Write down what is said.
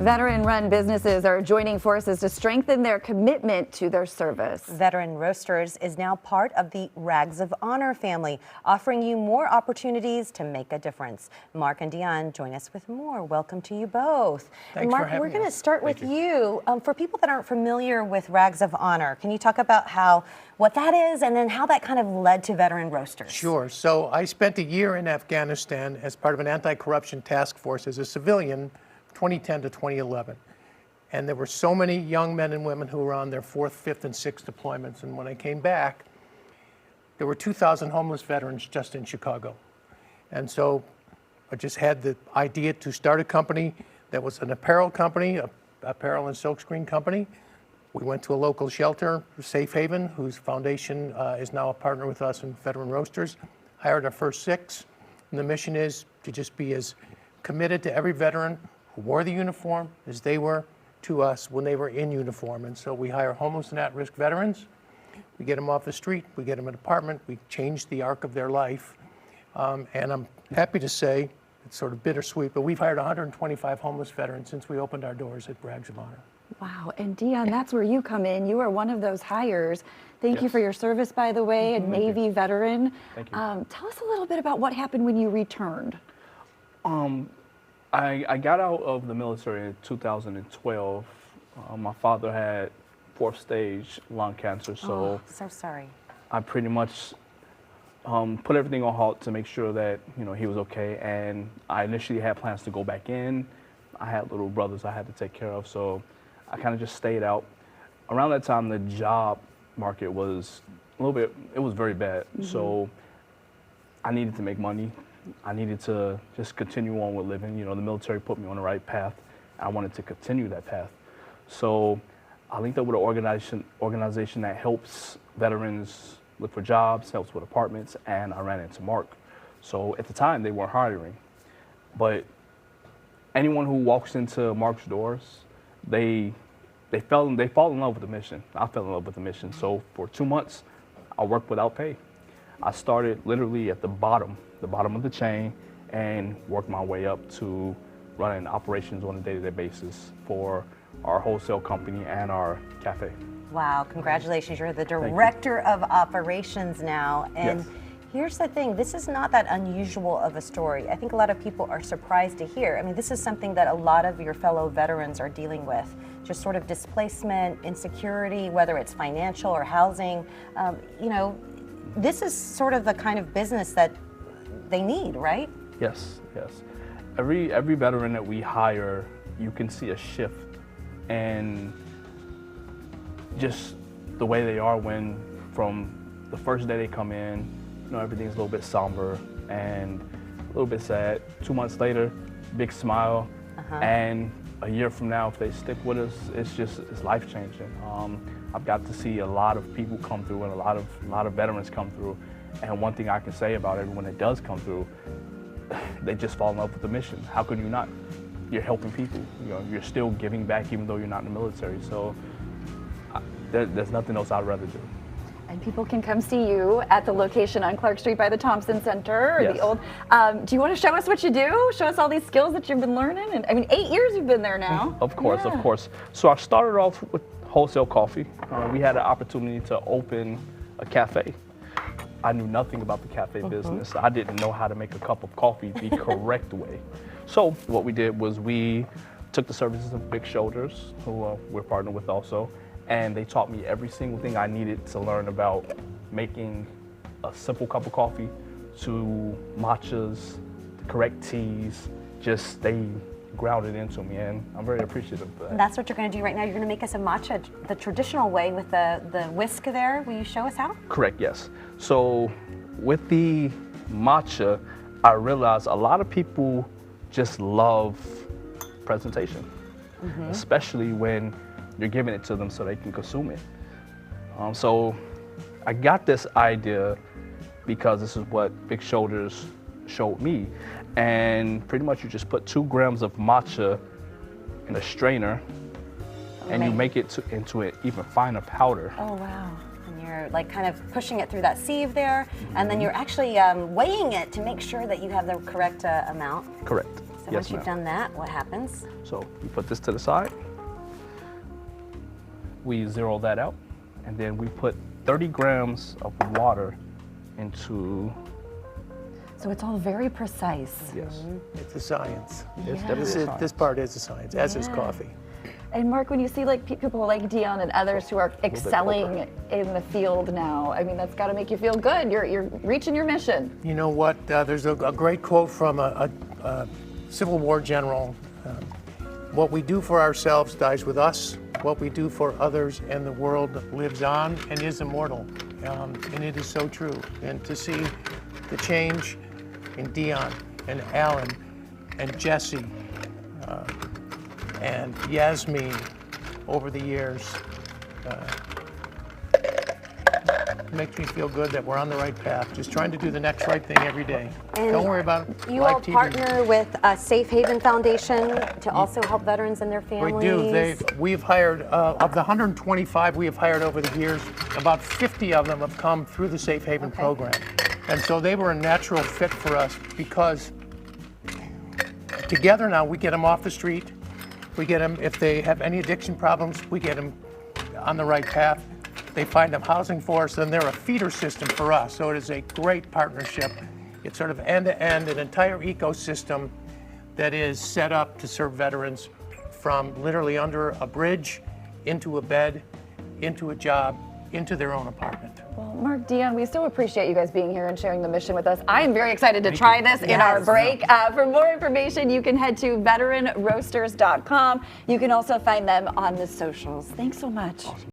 Veteran-run businesses are joining forces to strengthen their commitment to their service. Veteran Roasters is now part of the Rags of Honor family, offering you more opportunities to make a difference. Mark and Dion join us with more. Welcome to you both. Thanks Mark, for having we're going to us. start with you. For people that aren't familiar with Rags of Honor, can you talk about what that is and then how that kind of led to Veteran Roasters? Sure. So I spent a year in Afghanistan as part of an anti-corruption task force as a civilian, 2010 to 2011. And there were so many young men and women who were on their fourth, fifth, and sixth deployments. And when I came back, there were 2,000 homeless veterans just in Chicago. And so I just had the idea to start a company that was an apparel company, apparel and silkscreen company. We went to a local shelter, Safe Haven, whose foundation is now a partner with us in Veteran Roasters, hired our first 6. And the mission is to just be as committed to every veteran who wore the uniform as they were to us when they were in uniform. And so we hire homeless and at-risk veterans. We get them off the street, we get them an apartment, we change the arc of their life. And I'm happy to say, it's sort of bittersweet, but we've hired 125 homeless veterans since we opened our doors at Rags of Honor. Wow, and Dion, that's where you come in. You are one of those hires. Thank you for your service, by the way, a Navy veteran. Thank you. Tell us a little bit about what happened when you returned. I got out of the military in 2012. My father had 4th stage lung cancer, so so sorry. I pretty much put everything on halt to make sure that he was okay. And I initially had plans to go back in. I had little brothers I had to take care of, so I kind of just stayed out. Around that time, the job market was a little bit, it was very bad. So I needed to make money. I needed to just continue on with living. The military put me on the right path. I wanted to continue that path. So I linked up with an organization that helps veterans look for jobs, helps with apartments, and I ran into Mark. So at the time, they weren't hiring. But anyone who walks into Mark's doors, they fall in love with the mission. I fell in love with the mission. So for 2 months, I worked without pay. I started literally at the bottom of the chain and worked my way up to running operations on a day-to-day basis for our wholesale company and our cafe. Wow, congratulations. You're the director of operations now. And Yes. Here's the thing, this is not that unusual of a story. I think a lot of people are surprised to hear. I mean, this is something that a lot of your fellow veterans are dealing with. Just sort of displacement, insecurity, whether it's financial or housing. This is sort of the kind of business that they need, right? Yes, yes. Every veteran that we hire, you can see a shift in just the way they are from the first day they come in. Everything's a little bit somber and a little bit sad. 2 months later, big smile. And a year from now, if they stick with us, it's life-changing. I've got to see a lot of people come through and a lot of veterans come through. And one thing I can say about everyone that does come through, they just fall in love with the mission. How could you not? You're helping people. You're still giving back even though you're not in the military. So there's nothing else I'd rather do. And people can come see you at the location on Clark Street by the Thompson Center. Or Yes. the old. Do you want to show us what you do? Show us all these skills that you've been learning? And I mean, 8 years you've been there now. Of course, Yeah. of course. So I started off with wholesale coffee. We had an opportunity to open a cafe. I knew nothing about the cafe business. I didn't know how to make a cup of coffee the correct way. So what we did was we took the services of Big Shoulders, who we're partnered with also, and they taught me every single thing I needed to learn about making a simple cup of coffee to matchas, the correct teas. Just they grounded into me, and I'm very appreciative of that. And that's what you're going to do right now. You're going to make us a matcha the traditional way with the whisk there. Will you show us how? Correct, yes. So with the matcha, I realized a lot of people just love presentation, especially when you're giving it to them so they can consume it. So I got this idea because this is what Big Shoulders showed me. And pretty much you just put 2 grams of matcha in a strainer and you make it into an even finer powder. Oh, wow. And you're like kind of pushing it through that sieve there, and then you're actually weighing it to make sure that you have the correct amount. Correct. So Yes, once you've ma'am. done that, what happens? So we put this to the side. We zero that out, and then we put 30 grams of water into, So it's all very precise. yes, It's a science. it's Yeah. definitely This a is, science. this part is a science, as is Yeah. coffee. And Mark, when you see like people like Dion and others who are excelling in the field now, I mean, that's got to make you feel good. You're reaching your mission. You know what? There's a great quote from a Civil War general. What we do for ourselves dies with us. What we do for others and the world lives on and is immortal. And it is so true. And to see the change in Dion and Alan and Jesse and Yasmin over the years makes me feel good that we're on the right path. Just trying to do the next right thing every day. And Don't worry about You live all TV. partner with Safe Haven Foundation to also help veterans and their families. We do. We've hired, of the 125 we have hired over the years, about 50 of them have come through the Safe Haven program. And so they were a natural fit for us because together now we get them off the street. We get them, if they have any addiction problems, we get them on the right path. They find them housing for us, and they're a feeder system for us. So it is a great partnership. It's sort of end-to-end, an entire ecosystem that is set up to serve veterans from literally under a bridge, into a bed, into a job, into their own apartment. Well, Mark, Dion, we so appreciate you guys being here and sharing the mission with us. I am very excited to try this in our break. For more information, you can head to veteranroasters.com. You can also find them on the socials. Thanks so much.